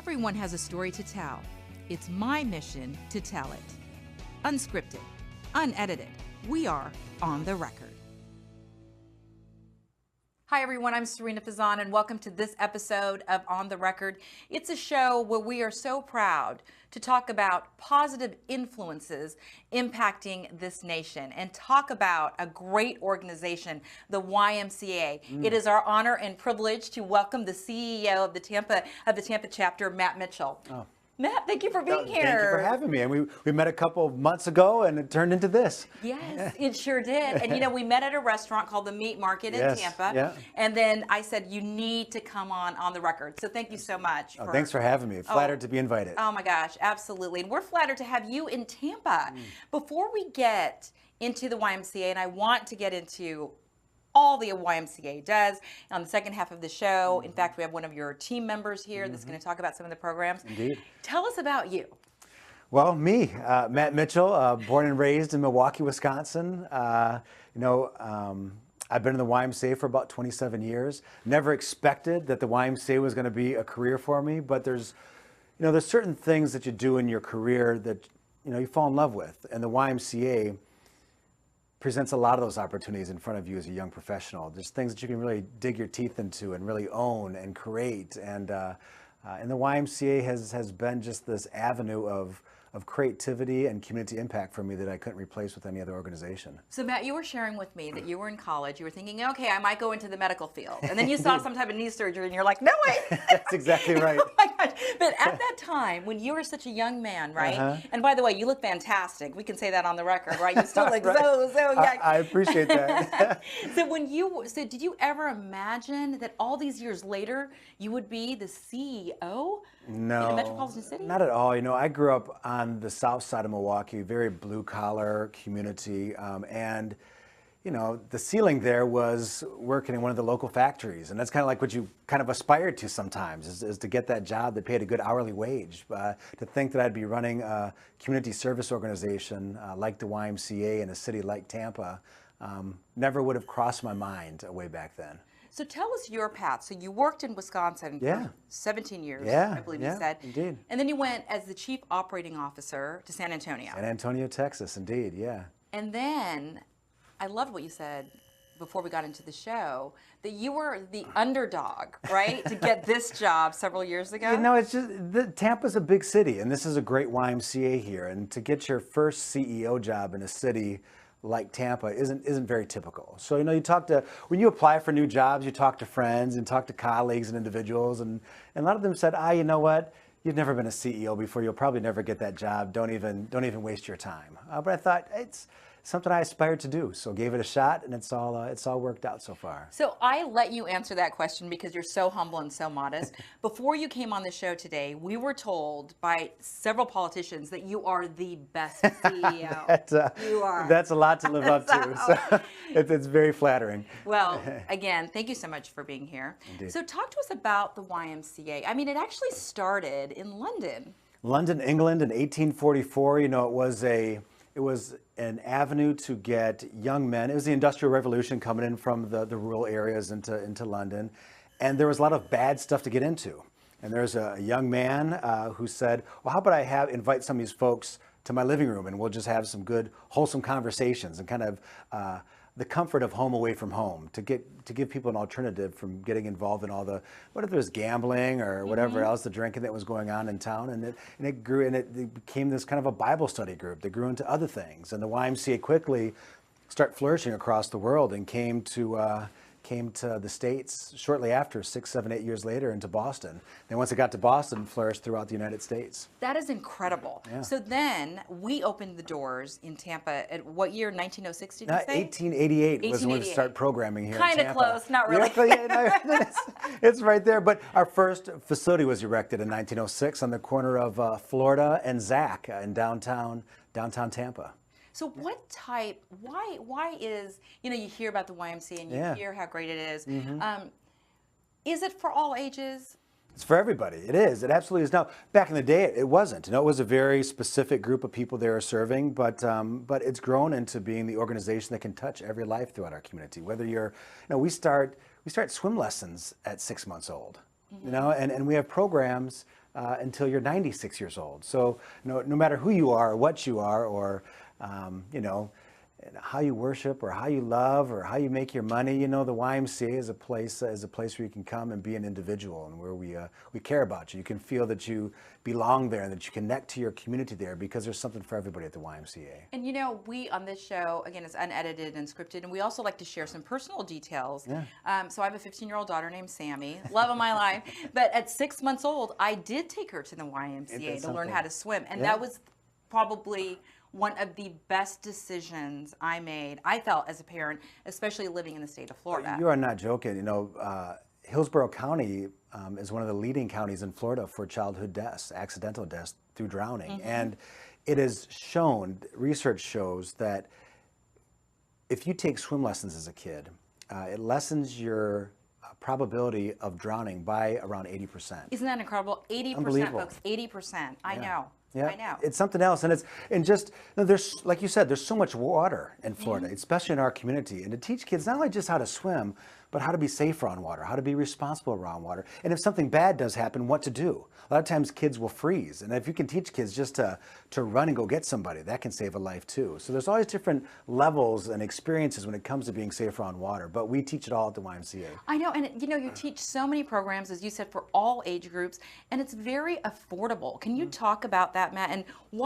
Everyone has a story to tell. It's my mission to tell it. Unscripted, unedited, we are on the record. Hi everyone, I'm Serena Fazan and welcome to this episode of On the Record. It's a show where we are so proud to talk about positive influences impacting this nation and talk about a great organization, the YMCA. It is our honor and privilege to welcome the CEO of the Tampa chapter, Matt Michel. Oh. Matt, thank you for being here. Thank you for having me. And we met a couple of months ago and it turned into this. Yes, it sure did. And you know, we met at a restaurant called the Meat Market in Tampa. Yeah. And then I said, you need to come on the record. So thank you so much. Thanks for having me. Flattered to be invited. Oh my gosh, absolutely. And we're flattered to have you in Tampa. Before we get into the YMCA, and I want to get into all the YMCA does on the second half of the show. In fact, we have one of your team members here that's going to talk about some of the programs. Indeed. Tell us about you. Well, me, Matt Michel, born and raised in Milwaukee, Wisconsin. I've been in the YMCA for about 27 years. Never expected that the YMCA was going to be a career for me, but there's certain things that you do in your career that, you fall in love with. And the YMCA presents a lot of those opportunities in front of you as a young professional. There's things that you can really dig your teeth into and really own and create. And the YMCA has been just this avenue of creativity and community impact for me that I couldn't replace with any other organization. So Matt, you were sharing with me that you were in college. You were thinking, okay, I might go into the medical field. And then you saw some type of knee surgery and you're like, no way. That's exactly right. Oh my gosh. But at that time, when you were such a young man, right? And by the way, you look fantastic. We can say that on the record, right? You still look so young. I appreciate that. So did you ever imagine that all these years later, you would be the CEO? No, in a metropolitan city? Not at all. I grew up on the south side of Milwaukee, very blue collar community, and the ceiling there was working in one of the local factories, and that's kind of like what you kind of aspired to sometimes, is to get that job that paid a good hourly wage. To think that I'd be running a community service organization like the YMCA in a city like Tampa, never would have crossed my mind way back then. So tell us your path. So you worked in Wisconsin for 17 years, I believe you said. Indeed. And then you went as the chief operating officer to San Antonio. San Antonio, Texas, indeed, yeah. And then, I loved what you said before we got into the show, that you were the underdog, right, to get this job several years ago? It's just, Tampa's a big city, and this is a great YMCA here, and to get your first CEO job in a city like Tampa isn't very typical. So when you apply for new jobs, you talk to friends and talk to colleagues and individuals, and a lot of them said, you know what, you've never been a CEO before, you'll probably never get that job. Don't even waste your time. But I thought it's something I aspired to do, so gave it a shot, and it's all worked out so far. So I let you answer that question because you're so humble and so modest. Before you came on the show today, we were told by several politicians that you are the best CEO. You are. That's a lot to live up to. So it's very flattering. Well, again, thank you so much for being here. Indeed. So talk to us about the YMCA. I mean, it actually started in London. London, England in 1844. It was an avenue to get young men. It was the Industrial Revolution coming in from the rural areas into London. And there was a lot of bad stuff to get into. And there's a young man who said, well, how about I invite some of these folks to my living room and we'll just have some good, wholesome conversations and kind of the comfort of home away from home, to give people an alternative from getting involved in all the, what if there's gambling or whatever else, the drinking that was going on in town. And it grew, and it became this kind of a Bible study group that grew into other things. And the YMCA quickly started flourishing across the world and came to the States shortly after, 6, 7, 8 years later, into Boston. Then once it got to Boston, flourished throughout the United States. That is incredible. Yeah. So then we opened the doors in Tampa at what year? 1906, did you say? 1888 was when we started programming here in Tampa. Kind of close, not really. It's right there. But our first facility was erected in 1906 on the corner of Florida and Zach in downtown Tampa. So why is, you hear about the YMCA and you hear how great it is. Is it for all ages? It's for everybody. It is. It absolutely is. Now, back in the day, it wasn't. It was a very specific group of people they were serving, but it's grown into being the organization that can touch every life throughout our community. Whether you're, we start swim lessons at 6 months old, and we have programs until you're 96 years old. So no matter who you are, or what you are, or how you worship, or how you love, or how you make your money, the YMCA is a place where you can come and be an individual, and where we care about you. You can feel that you belong there, and that you connect to your community there, because there's something for everybody at the YMCA. And we on this show, again, it's unedited and scripted, and we also like to share some personal details. Yeah. So I have a 15-year-old daughter named Sammy, love of my life. But at 6 months old, I did take her to the YMCA to learn how to swim, and that was probably one of the best decisions I made, I felt, as a parent, especially living in the state of Florida. You are not joking. Hillsborough County is one of the leading counties in Florida for childhood deaths, accidental deaths through drowning. And it is shown, research shows that if you take swim lessons as a kid, it lessens your probability of drowning by around 80%. Isn't that incredible? 80%, folks, 80%. I know. Yeah, I know. It's something else, and there's, like you said, there's so much water in Florida, especially in our community, and to teach kids not only just how to swim, but how to be safe around water, how to be responsible around water, and if something bad does happen, what to do. A lot of times kids will freeze, and if you can teach kids just to run and go get somebody, that can save a life too. So there's always different levels and experiences when it comes to being safe around water, but we teach it all at the YMCA. I know, and you teach so many programs, as you said, for all age groups, and it's very affordable. Can you talk about that, Matt, and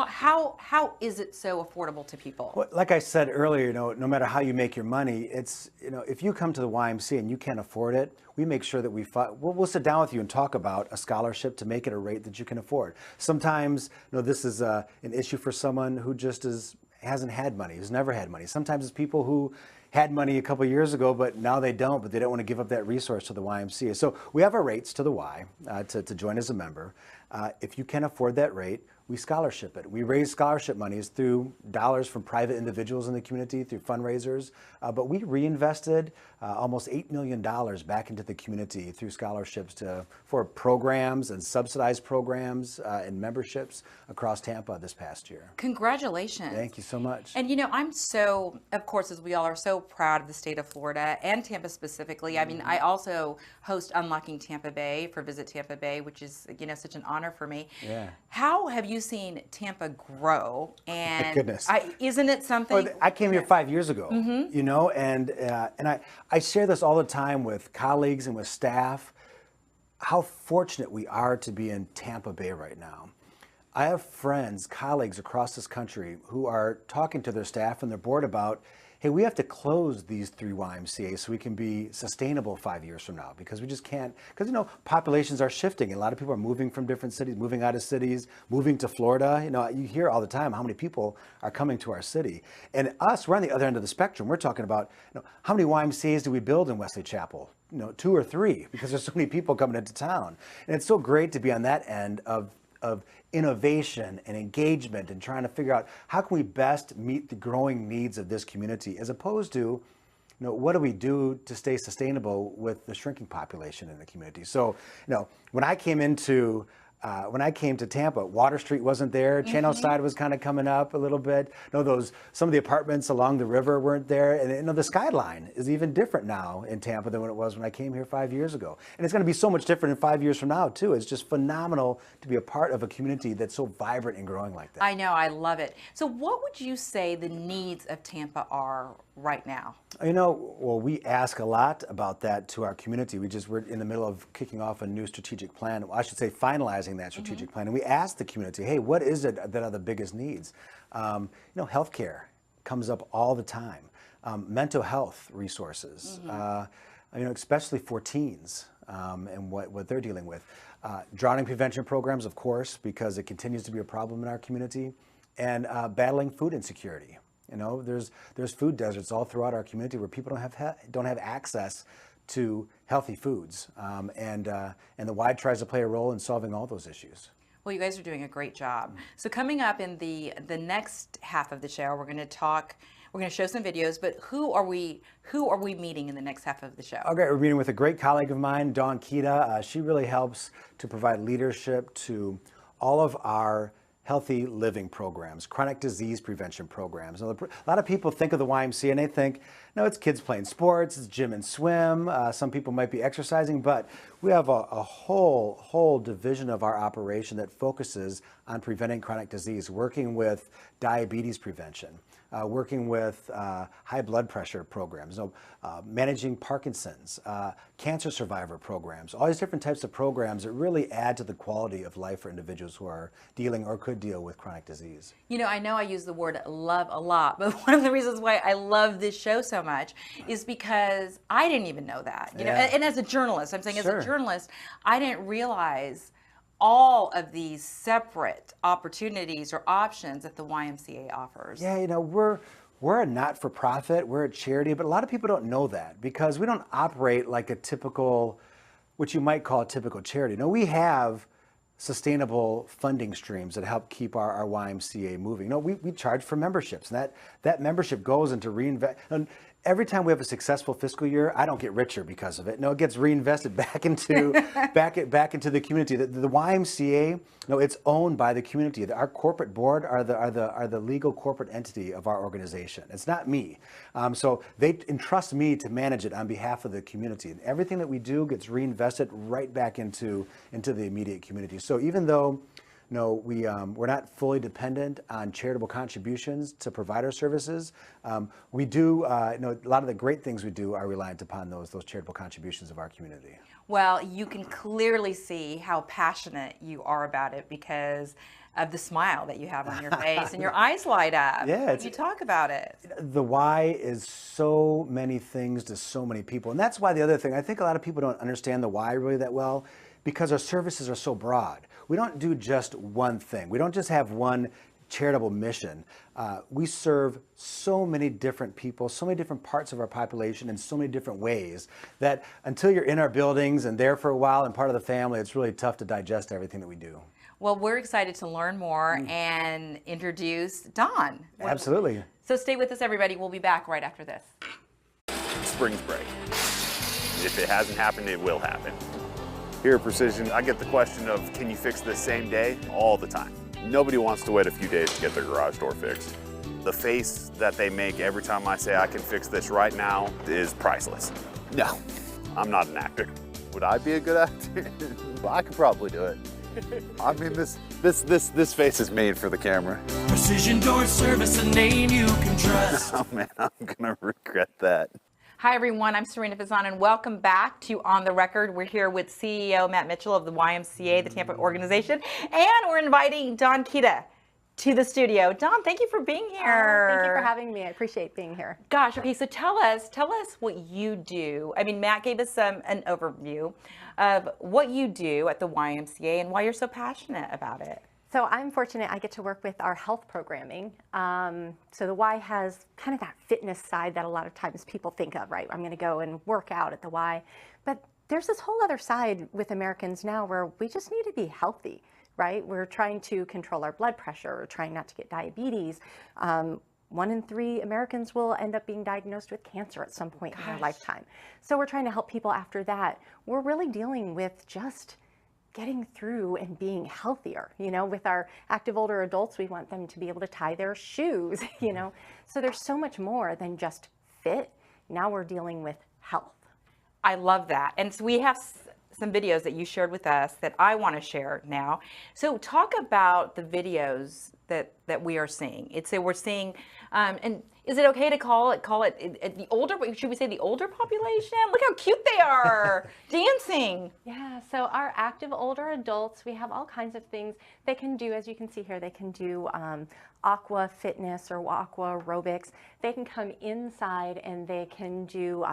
how is it so affordable to people? Well, like I said earlier, no matter how you make your money, it's, if you come to the YMCA and you can't afford it, we make sure that we'll sit down with you and talk about a scholarship to make it a rate that you can afford. Sometimes, this is an issue for someone who just hasn't had money, who's never had money. Sometimes it's people who had money a couple years ago, but now they don't, but they don't want to give up that resource to the YMCA. So we have our rates to the Y to join as a member. If you can afford that rate, we scholarship it. We raise scholarship monies through dollars from private individuals in the community, through fundraisers, but we reinvested almost $8 million back into the community through scholarships for programs and subsidized programs and memberships across Tampa this past year. Congratulations. Thank you so much. And I'm so, of course, as we all are, so proud of the state of Florida and Tampa specifically. I mean, I also host Unlocking Tampa Bay for Visit Tampa Bay, which is, such an honor for me. Yeah. How have you seen Tampa grow? And goodness. Isn't it something? Well, I came here 5 years ago, and I share this all the time with colleagues and with staff, how fortunate we are to be in Tampa Bay right now. I have friends, colleagues across this country who are talking to their staff and their board about, hey, we have to close these 3 YMCAs so we can be sustainable 5 years from now, because we just can't, because populations are shifting. A lot of people are moving from different cities, moving out of cities, moving to Florida. You hear all the time how many people are coming to our city. And we're on the other end of the spectrum. We're talking about, how many YMCAs do we build in Wesley Chapel? 2 or 3, because there's so many people coming into town. And it's so great to be on that end of innovation and engagement, and trying to figure out how can we best meet the growing needs of this community, as opposed to, what do we do to stay sustainable with the shrinking population in the community. So, when I came to Tampa, Water Street wasn't there. Channel Side was kind of coming up a little bit. Some of the apartments along the river weren't there. And the skyline is even different now in Tampa than when it was when I came here 5 years ago. And it's going to be so much different in 5 years from now, too. It's just phenomenal to be a part of a community that's so vibrant and growing like that. I know, I love it. So what would you say the needs of Tampa are right now? Well, we ask a lot about that to our community. We're in the middle of kicking off a new strategic plan. Well, I should say finalizing that strategic plan. And we ask the community, hey, what is it that are the biggest needs? Healthcare comes up all the time. Mental health resources, especially for teens and what they're dealing with. Drowning prevention programs, of course, because it continues to be a problem in our community. And battling food insecurity. There's food deserts all throughout our community where people don't have access to healthy foods, and the Y tries to play a role in solving all those issues. Well, you guys are doing a great job. So coming up in the next half of the show, we're going to show some videos, but who are we meeting in the next half of the show? Okay, we're meeting with a great colleague of mine, Dawn Kita. She really helps to provide leadership to all of our healthy living programs, chronic disease prevention programs. A lot of people think of the YMCA and they think, Now, it's kids playing sports, it's gym and swim. Some people might be exercising, but we have a whole division of our operation that focuses on preventing chronic disease, working with diabetes prevention, working with high blood pressure programs, managing Parkinson's, cancer survivor programs, all these different types of programs that really add to the quality of life for individuals who are dealing or could deal with chronic disease. You know, I know I use the word love a lot, but one of the reasons why I love this show so much is because I didn't even know that. You know, and as a journalist, I'm saying as a journalist, I didn't realize all of these separate opportunities or options that the YMCA offers. Yeah, you know, we're a not-for-profit, we're a charity, but a lot of people don't know that because we don't operate like a typical, what you might call a typical charity. No, we have sustainable funding streams that help keep our YMCA moving. No, we charge for memberships, and that membership goes into reinvest. And every time we have a successful fiscal year, I don't get richer because of it. No, it gets reinvested back into back into the community. The YMCA, no, it's owned by the community. Our corporate board are the legal corporate entity of our organization. It's not me. So they entrust me to manage it on behalf of the community. And everything that we do gets reinvested right back into the immediate community. So even though we're not fully dependent on charitable contributions to provide our services. We do, a lot of the great things we do are reliant upon those charitable contributions of our community. Well, you can clearly see how passionate you are about it because of the smile that you have on your face and your eyes light up. Yeah, when you talk about it. The why is so many things to so many people. And that's why the other thing, I think a lot of people don't understand the why really that well because our services are so broad. We don't do just one thing. We don't just have one charitable mission. We serve so many different people, so many different parts of our population in so many different ways that until you're in our buildings and there for a while and part of the family, it's really tough to digest everything that we do. Well, we're excited to learn more and introduce Don. Absolutely. So stay with us, everybody. We'll be back right after this. Spring break. If it hasn't happened, it will happen. Here at Precision, I get the question of, can you fix this same day? All the time. Nobody wants to wait a few days to get their garage door fixed. The face that they make every time I say I can fix this right now is priceless. No, I'm not an actor. Would I be a good actor? Well, I could probably do it. I mean, this face is made for the camera. Precision Door Service, a name you can trust. Oh man, I'm gonna regret that. Hi everyone, I'm Serena Fazan and welcome back to On the Record. We're here with CEO Matt Michel of the YMCA, the Tampa organization, and we're inviting Don Kita to the studio. Don, thank you for being here. Thank you for having me. I appreciate being here. Gosh, okay, so tell us what you do. I mean, Matt gave us an overview of what you do at the YMCA and why you're so passionate about it. So I'm fortunate I get to work with our health programming. So the Y has kind of that fitness side that a lot of times people think of, right? I'm going to go and work out at the Y. But there's this whole other side with Americans now where we just need to be healthy, right? We're trying to control our blood pressure, we're trying not to get diabetes. 1 in 3 Americans will end up being diagnosed with cancer at some point in their lifetime. So we're trying to help people after that. We're really dealing with just getting through and being healthier. You know, with our active older adults, we want them to be able to tie their shoes, you know. So there's so much more than just fit. Now we're dealing with health. I love that. And so we have some videos that you shared with us that I want to share now. So talk about the videos that we are seeing. We're seeing, and is it okay to call it the older, should we say the older population? Look how cute they are dancing. Yeah, so our active older adults, we have all kinds of things they can do. As you can see here, they can do aqua fitness or aqua aerobics. They can come inside and they can do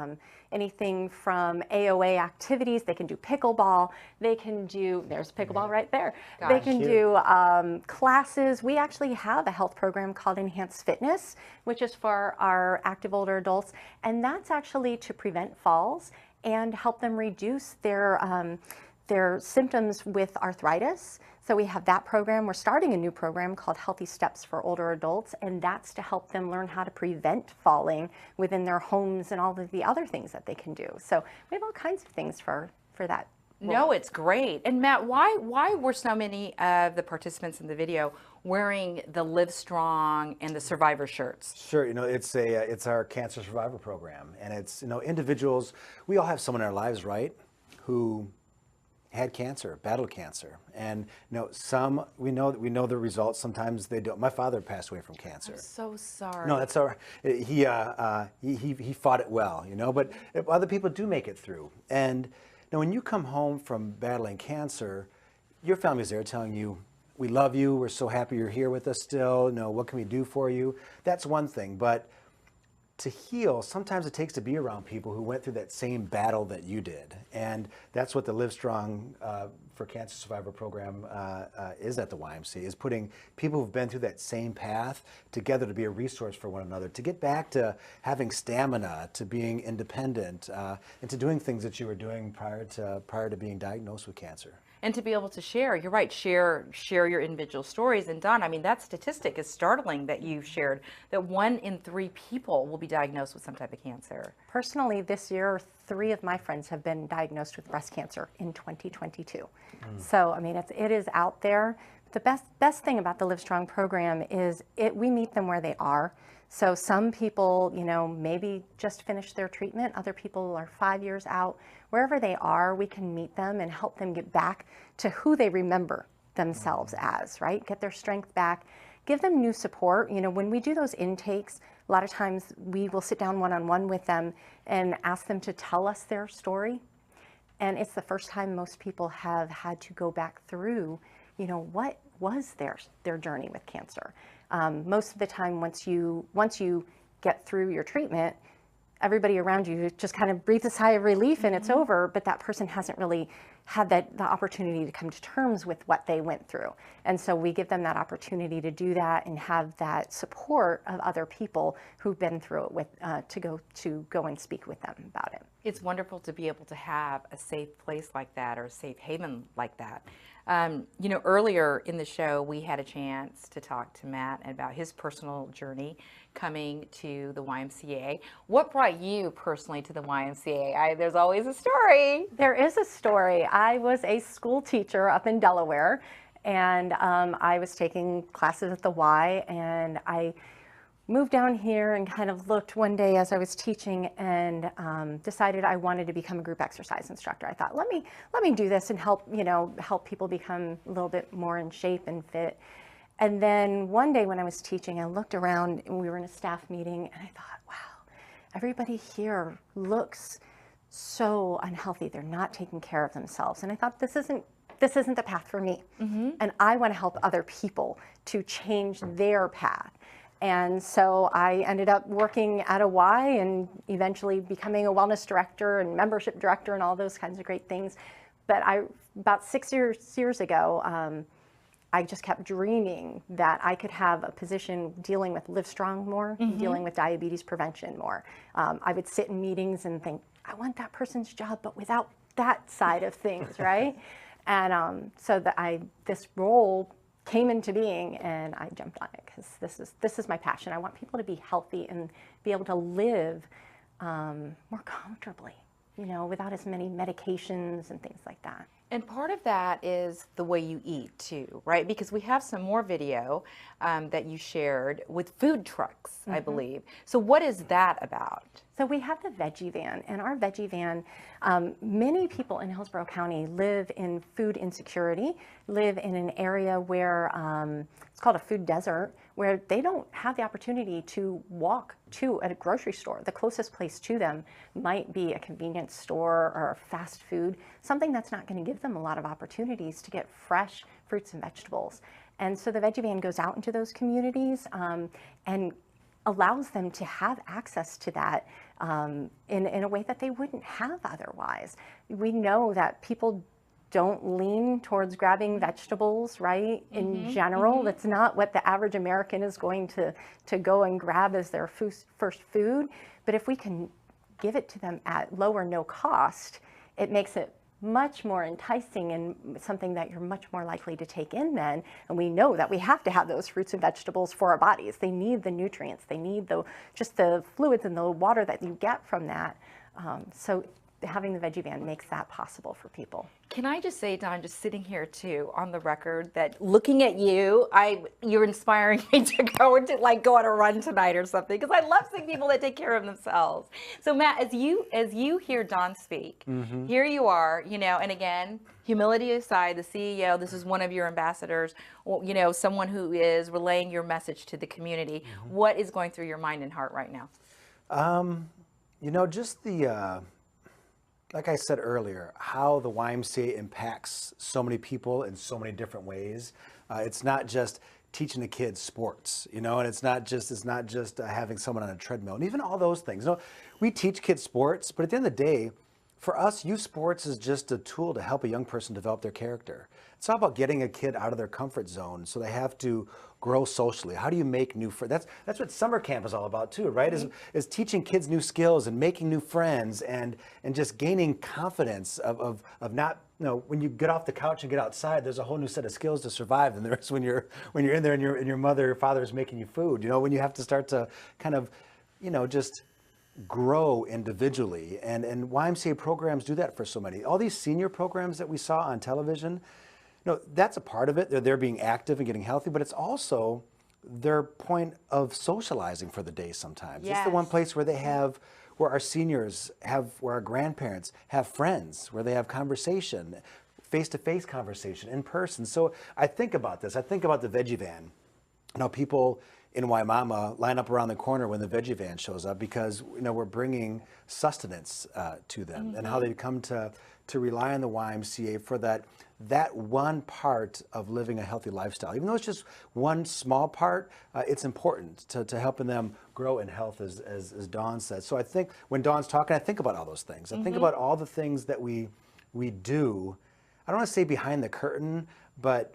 anything from AOA activities. They can do pickleball. They can do, there's pickleball right there. Gosh, they can do classes. We actually have a health program called Enhanced Fitness, which is for our active older adults. And that's actually to prevent falls and help them reduce their symptoms with arthritis. So we have that program. We're starting a new program called Healthy Steps for Older Adults, and that's to help them learn how to prevent falling within their homes and all of the other things that they can do. So we have all kinds of things for that. No, it's great. And Matt, why were so many of the participants in the video wearing the LiveStrong and the Survivor shirts? Sure, it's our cancer survivor program, and it's individuals. We all have someone in our lives, right, who had cancer, battled cancer, and some we know the results. Sometimes they don't. My father passed away from cancer. I'm so sorry. No, that's all right. He fought it well, But other people do make it through. And when you come home from battling cancer, your family's there telling you, "We love you. We're so happy you're here with us still. What can we do for you?" That's one thing, but to heal, sometimes it takes to be around people who went through that same battle that you did. And that's what the LiveStrong for Cancer Survivor program is at the YMCA, is putting people who've been through that same path together to be a resource for one another, to get back to having stamina, to being independent, and to doing things that you were doing prior to being diagnosed with cancer. And to be able to share, you're right, share your individual stories. And Don, I mean, that statistic is startling that you shared, that 1 in 3 people will be diagnosed with some type of cancer. Personally, this year, 3 of my friends have been diagnosed with breast cancer in 2022. So, I mean, it is out there. The best thing about the LiveStrong program is we meet them where they are. So some people, maybe just finished their treatment. Other people are 5 years out. Wherever they are, we can meet them and help them get back to who they remember themselves as, right? Get their strength back, give them new support. When we do those intakes, a lot of times we will sit down one-on-one with them and ask them to tell us their story. And it's the first time most people have had to go back through, what was their journey with cancer. Most of the time, once you get through your treatment, everybody around you just kind of breathes a sigh of relief and it's over, but that person hasn't really had the opportunity to come to terms with what they went through. And so we give them that opportunity to do that and have that support of other people who've been through it to go and speak with them about it. It's wonderful to be able to have a safe place like that, or a safe haven like that. Earlier in the show, we had a chance to talk to Matt about his personal journey coming to the YMCA. What brought you personally to the YMCA? There's always a story. There is a story. I was a school teacher up in Delaware, and I was taking classes at the Y, and I moved down here and kind of looked one day as I was teaching and decided I wanted to become a group exercise instructor. I thought, let me do this and help people become a little bit more in shape and fit. And then one day when I was teaching, I looked around and we were in a staff meeting, and I thought, wow, everybody here looks so unhealthy. They're not taking care of themselves. And I thought, this isn't the path for me. And I want to help other people to change their path. And so I ended up working at a Y and eventually becoming a wellness director and membership director and all those kinds of great things. But about 6 years ago, I just kept dreaming that I could have a position dealing with LiveStrong more, dealing with diabetes prevention more. I would sit in meetings and think, I want that person's job, but without that side of things, right? And so this role came into being, and I jumped on it because this is my passion. I want people to be healthy and be able to live more comfortably, without as many medications and things like that. And part of that is the way you eat too, right? Because we have some more video that you shared with food trucks, I believe. So what is that about? So we have the veggie van, and our veggie van, many people in Hillsborough County live in food insecurity, live in an area where it's called a food desert, where they don't have the opportunity to walk to a grocery store. The closest place to them might be a convenience store or fast food, something that's not going to give them a lot of opportunities to get fresh fruits and vegetables. And so the veggie van goes out into those communities and allows them to have access to that in a way that they wouldn't have otherwise. We know that people don't lean towards grabbing vegetables, right? In general, that's not what the average American is going to go and grab as their first food. But if we can give it to them at low or no cost, it makes it much more enticing and something that you're much more likely to take in then. And we know that we have to have those fruits and vegetables for our bodies. They need the nutrients. They need just the fluids and the water that you get from that. So having the veggie van makes that possible for people. Can I just say, Dawn, just sitting here too on the record, that looking at you, you're inspiring me to go on a run tonight or something, because I love seeing people that take care of themselves. So Matt, as you hear Dawn speak, here you are, and again, humility aside, the CEO, this is one of your ambassadors, someone who is relaying your message to the community. What is going through your mind and heart right now? Just like I said earlier, how the YMCA impacts so many people in so many different ways. It's not just teaching the kids sports, and it's not just having someone on a treadmill, and even all those things. We teach kids sports, but at the end of the day, for us, youth sports is just a tool to help a young person develop their character. It's all about getting a kid out of their comfort zone, so they have to grow socially. How do you make new friends? That's what summer camp is all about too, right? Is teaching kids new skills and making new friends and just gaining confidence of not, when you get off the couch and get outside, there's a whole new set of skills to survive than there is when you're in there and your mother or father is making you food. When you have to start to kind of, just grow individually, and YMCA programs do that for so many. All these senior programs that we saw on television, that's a part of it. They're being active and getting healthy, but it's also their point of socializing for the day sometimes. Yes. It's the one place where where our seniors where our grandparents have friends, where they have conversation, face-to-face conversation, in person. So I think about this. I think about the veggie van. People in Waimama line up around the corner when the veggie van shows up because we're bringing sustenance to them, and how they come to rely on the YMCA for that one part of living a healthy lifestyle. Even though it's just one small part, it's important to helping them grow in health, as Dawn said. So I think when Dawn's talking, I think about all those things. I think about all the things that we do. I don't want to say behind the curtain, but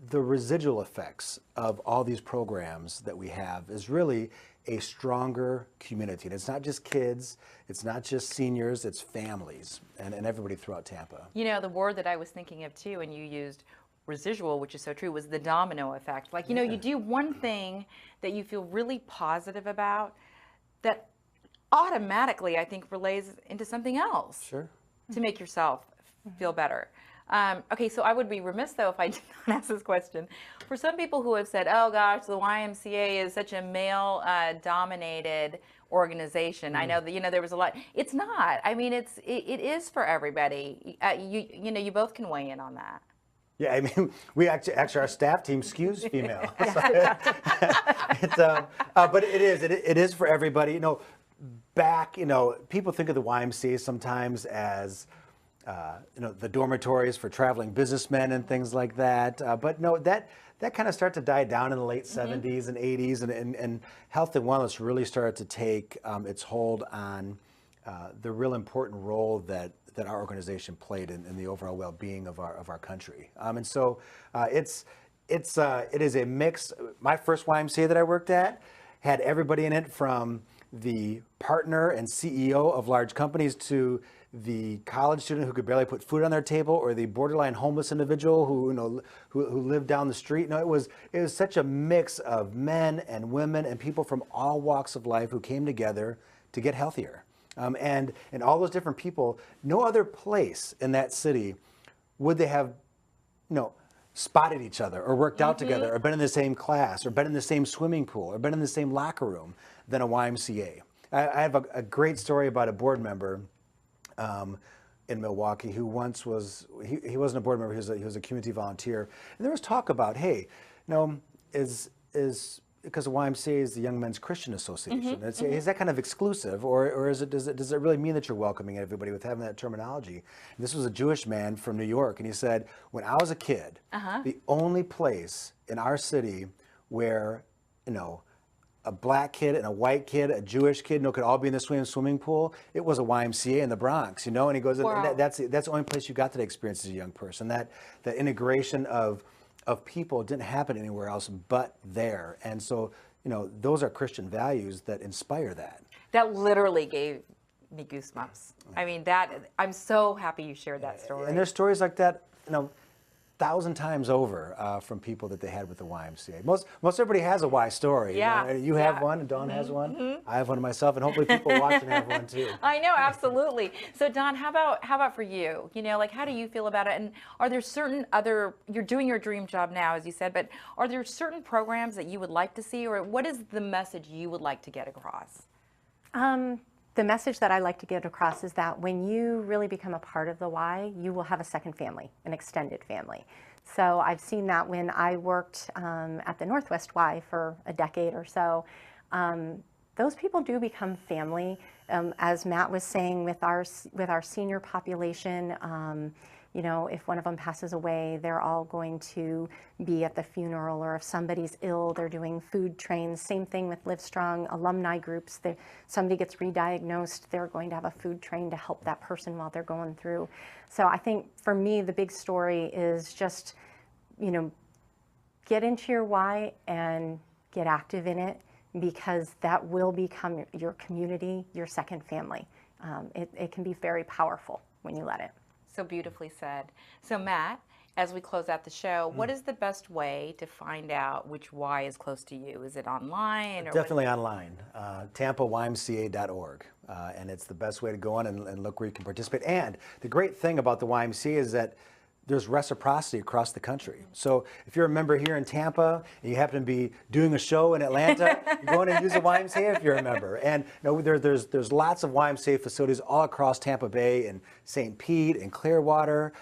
the residual effects of all these programs that we have is really a stronger community. And it's not just kids, it's not just seniors, it's families and everybody throughout Tampa. The word that I was thinking of too, and you used residual, which is so true, was the domino effect. Like, you do one thing that you feel really positive about that automatically, I think, relays into something else. Sure. To make yourself feel better. Okay, so I would be remiss, though, if I did not ask this question. For some people who have said, oh, gosh, the YMCA is such a male-dominated organization. I know that, there was a lot. It's not. I mean, it is for everybody. You both can weigh in on that. Yeah, I mean, we actually our staff team skews female. But it is for everybody. People think of the YMCA sometimes as the dormitories for traveling businessmen and things like that. But no, that kind of started to die down in the late 70s and 80s, and health and wellness really started to take its hold on the real important role that our organization played in the overall well-being of our country. And so it is a mix. My first YMCA that I worked at had everybody in it, from the partner and CEO of large companies to the college student who could barely put food on their table, or the borderline homeless individual who lived down the street. It was such a mix of men and women and people from all walks of life who came together to get healthier. And all those different people, no other place in that city would they have, spotted each other or worked out together or been in the same class or been in the same swimming pool or been in the same locker room than a YMCA. I have a great story about a board member in Milwaukee who once was, he wasn't a board member, he was a community volunteer. And there was talk about, hey, because the YMCA is the Young Men's Christian Association. Is that kind of exclusive, or does it really mean that you're welcoming everybody with having that terminology? And this was a Jewish man from New York, and he said, when I was a kid, the only place in our city where a black kid and a white kid, a Jewish kid, could all be in the swimming pool, it was a YMCA in the Bronx, And he goes, wow. that's the only place you got that experience as a young person. That integration of people didn't happen anywhere else but there. And so, those are Christian values that inspire that. That literally gave me goosebumps. I mean, I'm so happy you shared that story. And there's stories like that, 1,000 times over from people that they had with the YMCA. Most everybody has a Y story. Yeah. You know? You have one, and Dawn has one. I have one myself, and hopefully people watching have one too. I know, absolutely. So Dawn, how about for you? You know, like how do you feel about it? And are there certain you're doing your dream job now, as you said, but are there certain programs that you would like to see, or what is the message you would like to get across? The message that I like to get across is that when you really become a part of the Y, you will have a second family, an extended family. So I've seen that when I worked at the Northwest Y for a decade or so. Those people do become family. As Matt was saying, with our senior population, you know, if one of them passes away, they're all going to be at the funeral, or if somebody's ill, they're doing food trains. Same thing with LiveStrong alumni groups. Somebody gets re-diagnosed, they're going to have a food train to help that person while they're going through. So I think for me, the big story is just, you know, get into your Y and get active in it, because that will become your community, your second family. It can be very powerful when you let it. So beautifully said. So Matt, as we close out the show, what is the best way to find out which Y is close to you? Is it online? Or Definitely online, tampaymca.org. And it's the best way to go on and look where you can participate. And the great thing about the YMCA is that there's reciprocity across the country. So if you're a member here in Tampa and you happen to be doing a show in Atlanta, you go in and use a YMCA if you're a member. And you know, there's lots of YMCA facilities all across Tampa Bay, and St. Pete and Clearwater,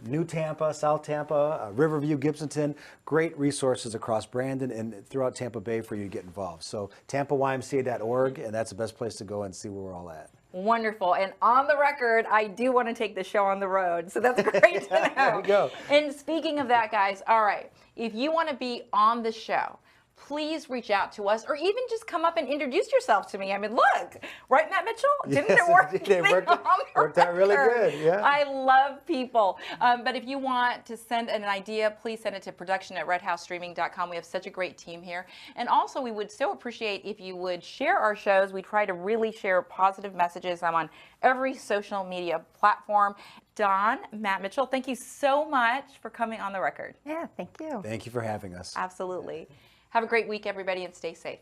New Tampa, South Tampa, Riverview, Gibsonton. Great resources across Brandon and throughout Tampa Bay for you to get involved. So tampaymca.org, and that's the best place to go and see where we're all at. Wonderful. And on the record, I do want to take the show on the road. So that's great to know. There you go. And speaking of that, guys, all right, if you want to be on the show, please reach out to us, or even just come up and introduce yourself to me. I mean, look, right, Matt Michel? Didn't it work? Worked out really good, yeah. I love people. But if you want to send an idea, please send it to production@redhousestreaming.com. We have such a great team here. And also, we would so appreciate if you would share our shows. We try to really share positive messages. I'm on every social media platform. Dawn, Matt Michel, thank you so much for coming on the record. Yeah, thank you. Thank you for having us. Absolutely. Have a great week, everybody, and stay safe.